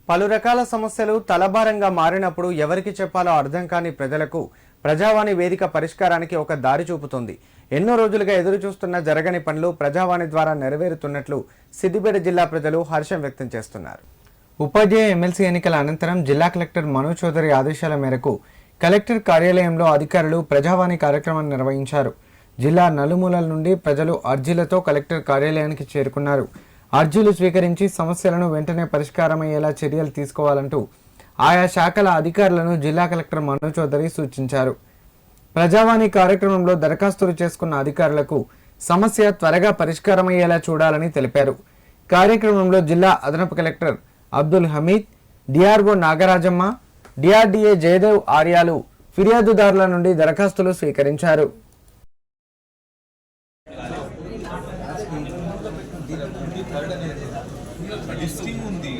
పలు రకాల సమస్యలు తలభారంగా మారినప్పుడు ఎవరికి చెప్పాలో అర్థం కాని ప్రజలకు ప్రజావాణి వేదిక పరిష్కారానికి ఒక దారి చూపుతుంది. ఎన్నో రోజులుగా ఎదురు చూస్తున్న జరగని పనులు ప్రజావాణి ద్వారా నెరవేరుతున్నట్లు సిద్దిపేట జిల్లా ప్రజలు హర్షం వ్యక్తం చేస్తున్నారు. ఉపాధ్యాయ ఎమ్మెల్సీ ఎన్నికల అనంతరం జిల్లా కలెక్టర్ మనోజ్ చౌదరి ఆదేశాల మేరకు కలెక్టర్ కార్యాలయంలో అధికారులు ప్రజావాణి కార్యక్రమాన్ని నిర్వహించారు. జిల్లా నలుమూలల నుండి ప్రజలు అర్జీలతో కలెక్టర్ కార్యాలయానికి చేరుకున్నారు. అర్జీలు స్వీకరించి సమస్యలను వెంటనే పరిష్కారమయ్యేలా చర్యలు తీసుకోవాలంటూ ఆయా శాఖల అధికారులను జిల్లా కలెక్టర్ మనోజ్ చౌదరి సూచించారు. ప్రజావాణి కార్యక్రమంలో దరఖాస్తులు చేసుకున్న అధికారులకు సమస్య త్వరగా పరిష్కారమయ్యేలా చూడాలని తెలిపారు. కార్యక్రమంలో జిల్లా అదనపు collector Abdul Hamid, DRO Nagarajamma, DRDA Jayadev ఆర్యాలు ఫిర్యాదుదారుల నుండి దరఖాస్తులు స్వీకరించారు. ఉంది